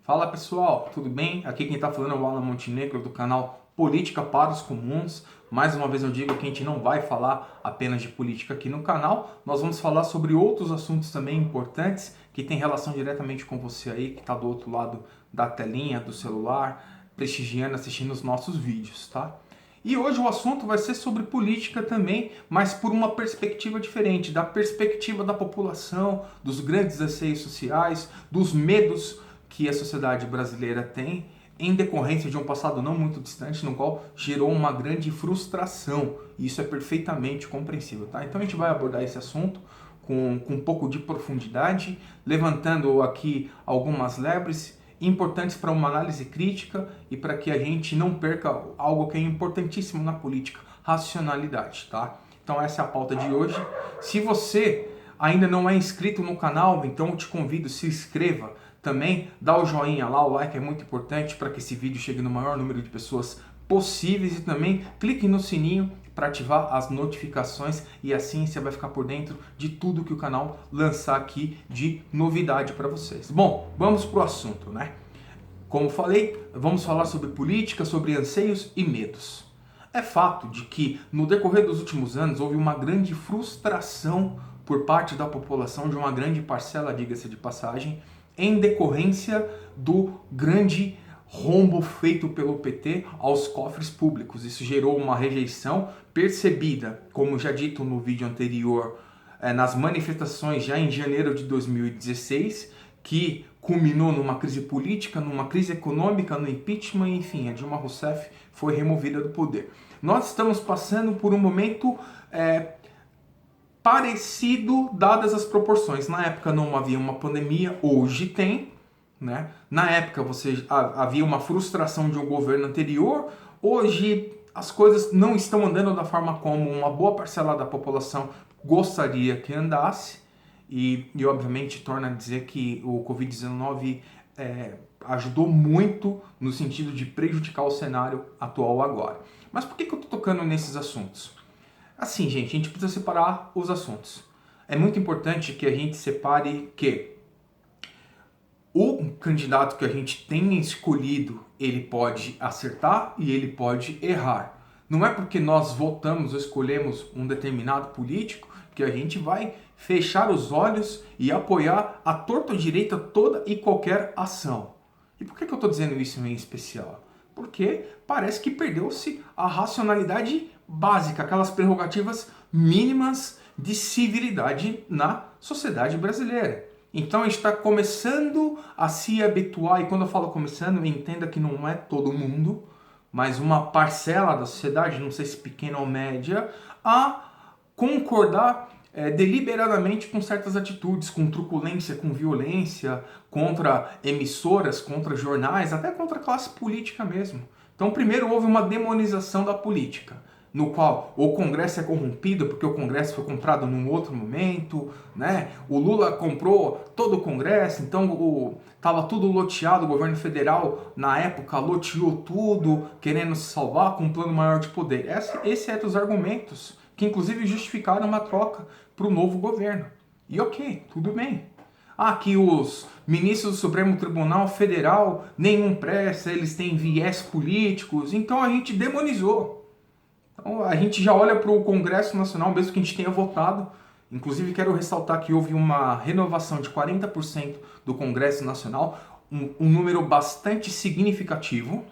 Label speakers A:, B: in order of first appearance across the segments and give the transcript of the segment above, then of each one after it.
A: Fala pessoal, tudo bem? Aqui quem está falando é o Alan Montenegro do canal Política para os Comuns. Mais uma vez eu digo que a gente não vai falar apenas de política aqui no canal, nós vamos falar sobre outros assuntos também importantes que têm relação diretamente com você aí que está do outro lado da telinha, do celular, prestigiando, assistindo os nossos vídeos, tá? E hoje o assunto vai ser sobre política também, mas por uma perspectiva diferente, da perspectiva da população, dos grandes anseios sociais, dos medos que a sociedade brasileira tem em decorrência de um passado não muito distante, no qual gerou uma grande frustração. E isso é perfeitamente compreensível, tá? Então a gente vai abordar esse assunto com um pouco de profundidade, levantando aqui algumas lebres importantes para uma análise crítica e para que a gente não perca algo que é importantíssimo na política, racionalidade, tá? Então essa é a pauta de hoje. Se você ainda não é inscrito no canal, então eu te convido, se inscreva também, dá o joinha lá, o like é muito importante para que esse vídeo chegue no maior número de pessoas possíveis e também clique no sininho para ativar as notificações e assim você vai ficar por dentro de tudo que o canal lançar aqui de novidade para vocês. Bom, vamos pro assunto, né? Como falei, vamos falar sobre política, sobre anseios e medos. É fato de que no decorrer dos últimos anos houve uma grande frustração por parte da população, de uma grande parcela, diga-se de passagem, em decorrência do grande rombo feito pelo PT aos cofres públicos. Isso gerou uma rejeição percebida, como já dito no vídeo anterior, nas manifestações já em janeiro de 2016, que culminou numa crise política, numa crise econômica, no impeachment, enfim, a Dilma Rousseff foi removida do poder. Nós estamos passando por um momento parecido, dadas as proporções. Na época não havia uma pandemia, hoje tem, né? Na época havia uma frustração de um governo anterior, hoje as coisas não estão andando da forma como uma boa parcela da população gostaria que andasse, e obviamente torna a dizer que o Covid-19 ajudou muito no sentido de prejudicar o cenário atual agora. Mas por que eu estou tocando nesses assuntos? Assim, gente, a gente precisa separar os assuntos. É muito importante que a gente separe que o candidato que a gente tem escolhido, ele pode acertar e ele pode errar. Não é porque nós votamos ou escolhemos um determinado político que a gente vai fechar os olhos e apoiar à torta ou direita toda e qualquer ação. E por que eu estou dizendo isso em especial? Porque parece que perdeu-se a racionalidade básica, aquelas prerrogativas mínimas de civilidade na sociedade brasileira. Então a gente está começando a se habituar, e quando eu falo começando, entenda que não é todo mundo, mas uma parcela da sociedade, não sei se pequena ou média, a concordar deliberadamente com certas atitudes, com truculência, com violência, contra emissoras, contra jornais, até contra a classe política mesmo. Então primeiro houve uma demonização da política, no qual o Congresso é corrompido porque o Congresso foi comprado num outro momento, né? O Lula comprou todo o Congresso, então estava tudo loteado, o governo federal na época loteou tudo, querendo se salvar com um plano maior de poder. Esse é dos argumentos que inclusive justificaram uma troca para o novo governo. E ok, tudo bem. Que os ministros do Supremo Tribunal Federal nenhum presta, eles têm viés políticos, então a gente demonizou. Então, a gente já olha para o Congresso Nacional, mesmo que a gente tenha votado. Inclusive, quero ressaltar que houve uma renovação de 40% do Congresso Nacional, um número bastante significativo.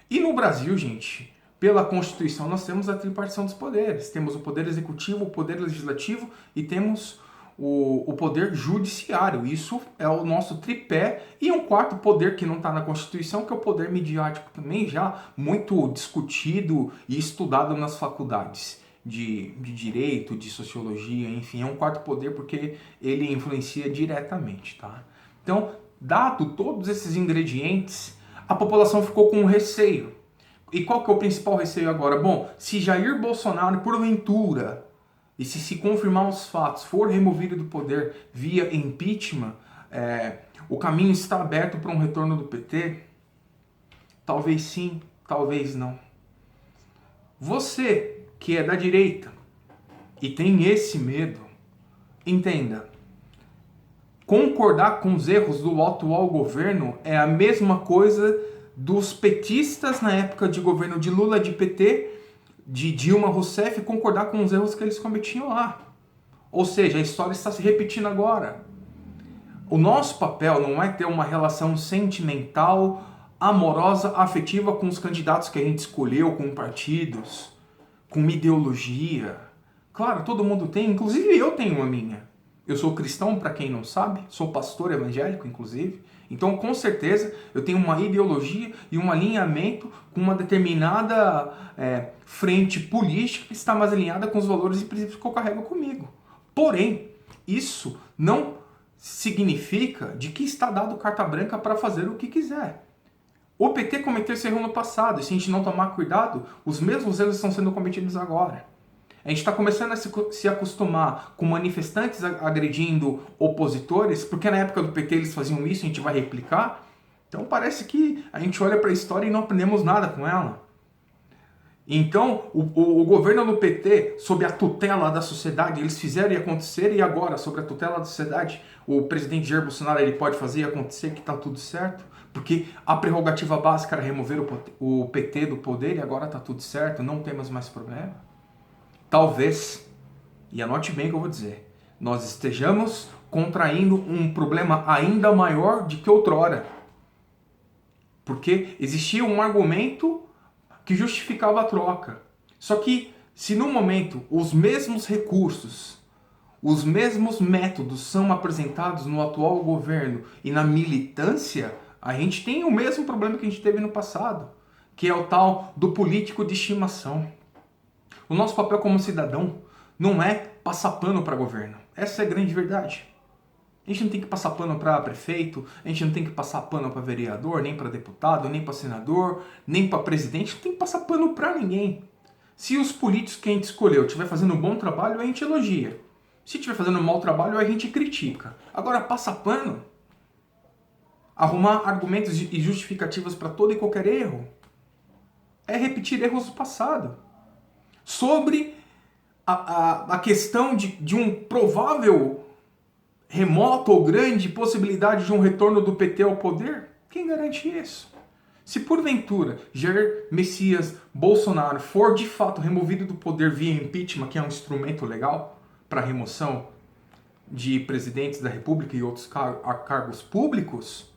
A: E no Brasil, gente, pela Constituição, nós temos a tripartição dos poderes. Temos o poder executivo, o poder legislativo e temos o poder judiciário. Isso é o nosso tripé. E um quarto poder que não está na Constituição, que é o poder midiático, também já muito discutido e estudado nas faculdades de direito, de sociologia, enfim, é um quarto poder porque ele influencia diretamente, tá? Então, dado todos esses ingredientes, a população ficou com receio. E qual que é o principal receio agora? Bom, se Jair Bolsonaro, porventura, e se confirmar os fatos, for removido do poder via impeachment, o caminho está aberto para um retorno do PT? Talvez sim, talvez não. Você que é da direita e tem esse medo, entenda, concordar com os erros do atual governo é a mesma coisa dos petistas na época de governo de Lula, de PT, de Dilma Rousseff, concordar com os erros que eles cometiam lá. Ou seja, a história está se repetindo agora. O nosso papel não é ter uma relação sentimental, amorosa, afetiva com os candidatos que a gente escolheu, com partidos, com uma ideologia. Claro, todo mundo tem, inclusive eu tenho a minha. Eu sou cristão, para quem não sabe, sou pastor evangélico, inclusive. Então, com certeza, eu tenho uma ideologia e um alinhamento com uma determinada frente política que está mais alinhada com os valores e princípios que eu carrego comigo. Porém, isso não significa de que está dado carta branca para fazer o que quiser. O PT cometeu esse erro no passado, e se a gente não tomar cuidado, os mesmos erros estão sendo cometidos agora. A gente está começando a se acostumar com manifestantes agredindo opositores, porque na época do PT eles faziam isso, a gente vai replicar. Então parece que a gente olha para a história e não aprendemos nada com ela. Então, o governo do PT, sob a tutela da sociedade, eles fizeram e acontecer, e agora, sob a tutela da sociedade, o presidente Jair Bolsonaro ele pode fazer e acontecer que está tudo certo, porque a prerrogativa básica era remover o PT do poder e agora está tudo certo, não temos mais problema. Talvez, e anote bem o que eu vou dizer, nós estejamos contraindo um problema ainda maior do que outrora. Porque existia um argumento que justificava a troca. Só que, se no momento os mesmos recursos, os mesmos métodos são apresentados no atual governo e na militância, a gente tem o mesmo problema que a gente teve no passado, que é o tal do político de estimação. O nosso papel como cidadão não é passar pano para governo. Essa é a grande verdade. A gente não tem que passar pano para prefeito, a gente não tem que passar pano para vereador, nem para deputado, nem para senador, nem para presidente, não tem que passar pano para ninguém. Se os políticos que a gente escolheu estiver fazendo um bom trabalho, a gente elogia. Se estiver fazendo um mau trabalho, a gente critica. Agora, passar pano, arrumar argumentos e justificativas para todo e qualquer erro, é repetir erros do passado. Sobre a questão de um provável remota ou grande possibilidade de um retorno do PT ao poder? Quem garante isso? Se porventura Jair Messias Bolsonaro for de fato removido do poder via impeachment, que é um instrumento legal para a remoção de presidentes da República e outros cargos públicos,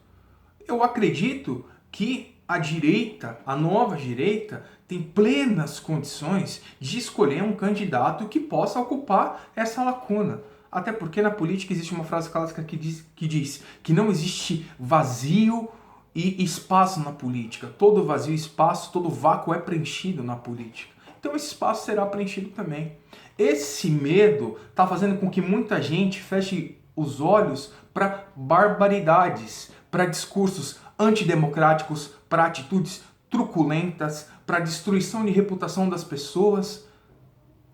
A: eu acredito que a direita, a nova direita, tem plenas condições de escolher um candidato que possa ocupar essa lacuna. Até porque na política existe uma frase clássica que diz que não existe vazio e espaço na política. Todo vazio, espaço, todo vácuo é preenchido na política. Então esse espaço será preenchido também. Esse medo está fazendo com que muita gente feche os olhos para barbaridades, para discursos antidemocráticos, para atitudes truculentas, para destruição de reputação das pessoas.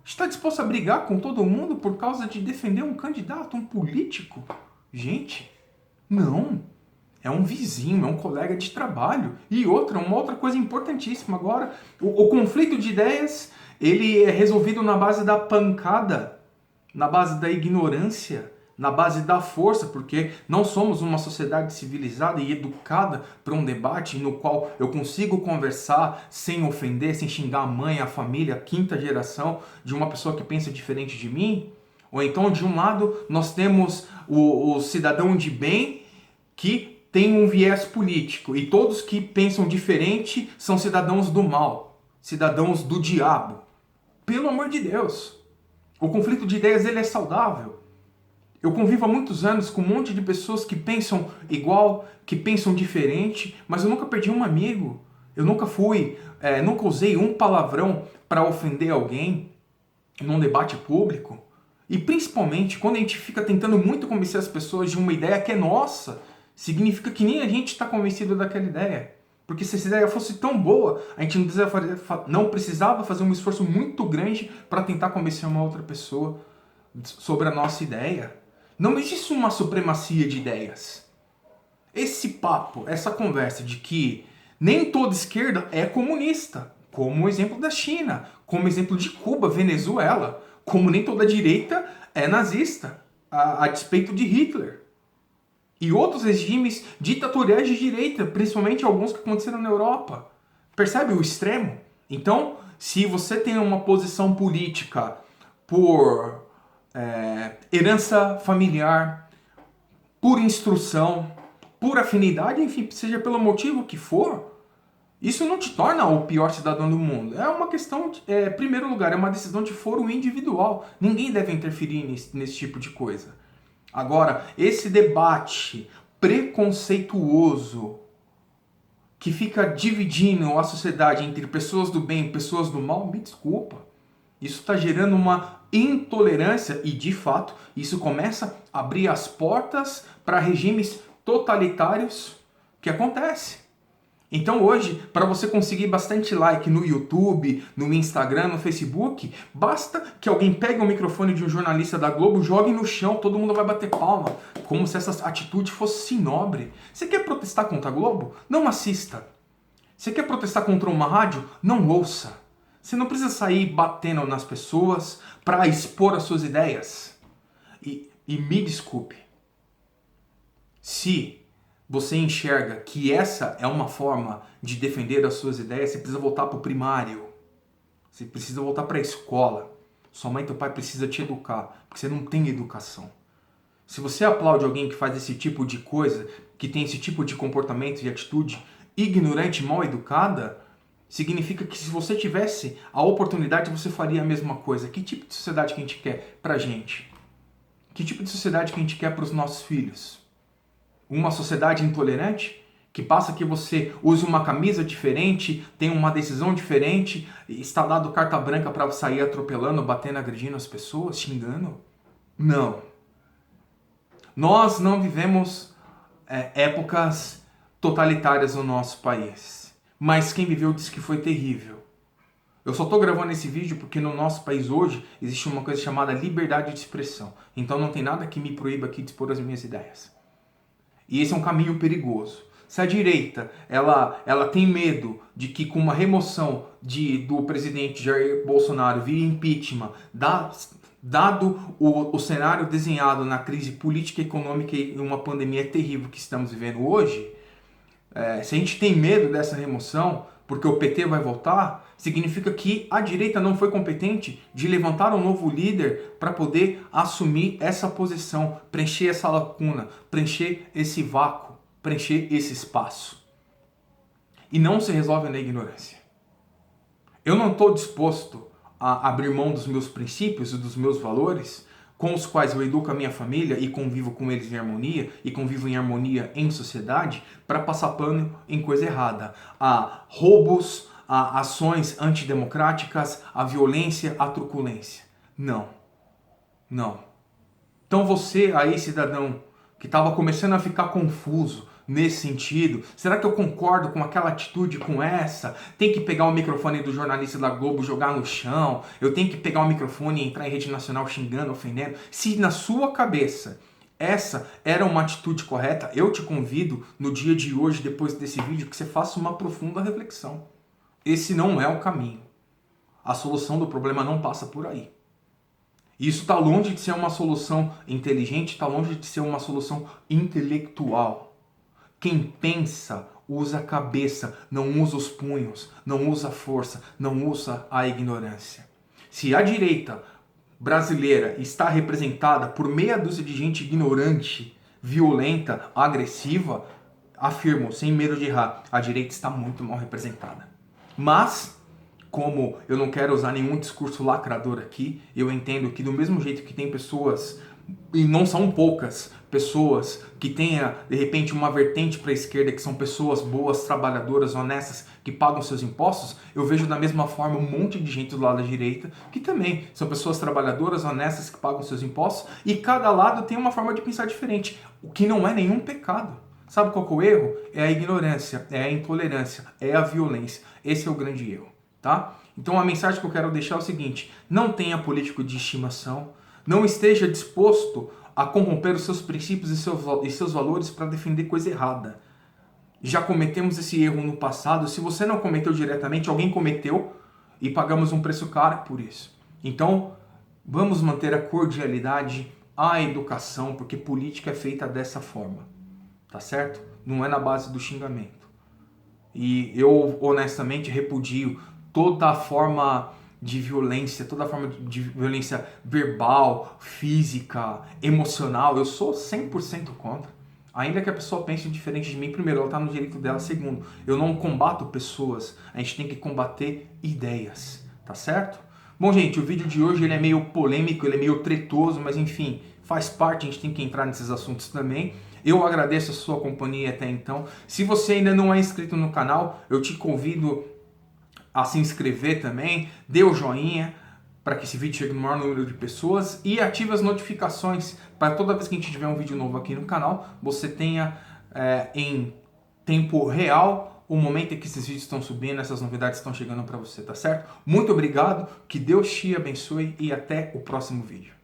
A: Está disposto a brigar com todo mundo por causa de defender um candidato, um político? Gente, não. É um vizinho, é um colega de trabalho. E uma outra coisa importantíssima agora, o conflito de ideias, ele é resolvido na base da pancada, na base da ignorância, na base da força, porque não somos uma sociedade civilizada e educada para um debate no qual eu consigo conversar sem ofender, sem xingar a mãe, a família, a quinta geração de uma pessoa que pensa diferente de mim. Ou então, de um lado, nós temos o cidadão de bem que tem um viés político e todos que pensam diferente são cidadãos do mal, cidadãos do diabo. Pelo amor de Deus, o conflito de ideias ele é saudável. Eu convivo há muitos anos com um monte de pessoas que pensam igual, que pensam diferente, mas eu nunca perdi um amigo. Eu nunca nunca usei um palavrão para ofender alguém num debate público. E principalmente quando a gente fica tentando muito convencer as pessoas de uma ideia que é nossa, significa que nem a gente está convencido daquela ideia. Porque se essa ideia fosse tão boa, a gente não precisava fazer um esforço muito grande para tentar convencer uma outra pessoa sobre a nossa ideia. Não existe uma supremacia de ideias. Esse papo, essa conversa de que nem toda esquerda é comunista, como o exemplo da China, como o exemplo de Cuba, Venezuela, como nem toda direita é nazista, a despeito de Hitler. e outros regimes ditatoriais de direita, principalmente alguns que aconteceram na Europa. Percebe o extremo? Então, se você tem uma posição política por herança familiar, por instrução, por afinidade, enfim, seja pelo motivo que for, isso não te torna o pior cidadão do mundo. É uma questão, primeiro lugar, é uma decisão de foro individual. Ninguém deve interferir nesse tipo de coisa. Agora, esse debate preconceituoso que fica dividindo a sociedade entre pessoas do bem e pessoas do mal, me desculpa. Isso está gerando uma intolerância e, de fato, isso começa a abrir as portas para regimes totalitários que acontece. Então hoje, para você conseguir bastante like no YouTube, no Instagram, no Facebook, basta que alguém pegue o microfone de um jornalista da Globo, jogue no chão, todo mundo vai bater palma, como se essa atitude fosse nobre. Você quer protestar contra a Globo? Não assista. Você quer protestar contra uma rádio? Não ouça. Você não precisa sair batendo nas pessoas para expor as suas ideias. E me desculpe, se você enxerga que essa é uma forma de defender as suas ideias, você precisa voltar para o primário. Você precisa voltar para a escola. Sua mãe e teu pai precisam te educar, porque você não tem educação. Se você aplaude alguém que faz esse tipo de coisa, que tem esse tipo de comportamento e atitude ignorante, mal educada, significa que se você tivesse a oportunidade, você faria a mesma coisa. Que tipo de sociedade que a gente quer pra gente? Que tipo de sociedade que a gente quer para os nossos filhos? Uma sociedade intolerante? Que passa que você use uma camisa diferente, tem uma decisão diferente, está dado carta branca para sair atropelando, batendo, agredindo as pessoas, xingando? Não. Nós não vivemos épocas totalitárias no nosso país. Mas quem viveu disse que foi terrível. Eu só estou gravando esse vídeo porque no nosso país hoje existe uma coisa chamada liberdade de expressão. Então não tem nada que me proíba aqui de expor as minhas ideias. E esse é um caminho perigoso. Se a direita ela tem medo de que com uma remoção do presidente Jair Bolsonaro via impeachment, dado o cenário desenhado na crise política, econômica e uma pandemia terrível que estamos vivendo hoje, se a gente tem medo dessa remoção, porque o PT vai voltar, significa que a direita não foi competente de levantar um novo líder para poder assumir essa posição, preencher essa lacuna, preencher esse vácuo, preencher esse espaço. E não se resolve na ignorância. Eu não estou disposto a abrir mão dos meus princípios e dos meus valores, com os quais eu educo a minha família e convivo com eles em harmonia, e convivo em harmonia em sociedade, para passar pano em coisa errada. A roubos, a ações antidemocráticas, a violência, a truculência. Não. Não. Então você aí, cidadão, que estava começando a ficar confuso nesse sentido, será que eu concordo com aquela atitude, com essa? Tem que pegar o microfone do jornalista da Globo, jogar no chão, eu tenho que pegar o microfone e entrar em rede nacional xingando, ofendendo? Se na sua cabeça essa era uma atitude correta, eu te convido no dia de hoje, depois desse vídeo, que você faça uma profunda reflexão. Esse não é o caminho. A solução do problema não passa por aí. Isso está longe de ser uma solução inteligente, está longe de ser uma solução intelectual. Quem pensa, usa a cabeça, não usa os punhos, não usa a força, não usa a ignorância. Se a direita brasileira está representada por meia dúzia de gente ignorante, violenta, agressiva, afirmo, sem medo de errar, a direita está muito mal representada. Mas, como eu não quero usar nenhum discurso lacrador aqui, eu entendo que do mesmo jeito que tem pessoas, e não são poucas, pessoas que tenha, de repente, uma vertente para a esquerda, que são pessoas boas, trabalhadoras, honestas, que pagam seus impostos, eu vejo da mesma forma um monte de gente do lado da direita, que também são pessoas trabalhadoras, honestas, que pagam seus impostos, e cada lado tem uma forma de pensar diferente, o que não é nenhum pecado. Sabe qual que é o erro? É a ignorância, é a intolerância, é a violência. Esse é o grande erro, tá? Então a mensagem que eu quero deixar é o seguinte: não tenha político de estimação, não esteja disposto a corromper os seus princípios e seus valores para defender coisa errada. Já cometemos esse erro no passado. Se você não cometeu diretamente, alguém cometeu e pagamos um preço caro por isso. Então, vamos manter a cordialidade, a educação, porque política é feita dessa forma. tá certo? Não é na base do xingamento. E eu honestamente repudio toda forma de violência, toda forma de violência verbal, física, emocional. Eu sou 100% contra. Ainda que a pessoa pense diferente de mim, primeiro, ela está no direito dela. Segundo, eu não combato pessoas, a gente tem que combater ideias, tá certo? Bom, gente, o vídeo de hoje ele é meio polêmico, ele é meio tretoso, mas enfim, faz parte, a gente tem que entrar nesses assuntos também. Eu agradeço a sua companhia até então. Se você ainda não é inscrito no canal, eu te convido a se inscrever também, dê o joinha para que esse vídeo chegue no maior número de pessoas e ative as notificações para toda vez que a gente tiver um vídeo novo aqui no canal, você tenha em tempo real o momento em que esses vídeos estão subindo, essas novidades estão chegando para você, tá certo? Muito obrigado, que Deus te abençoe e até o próximo vídeo.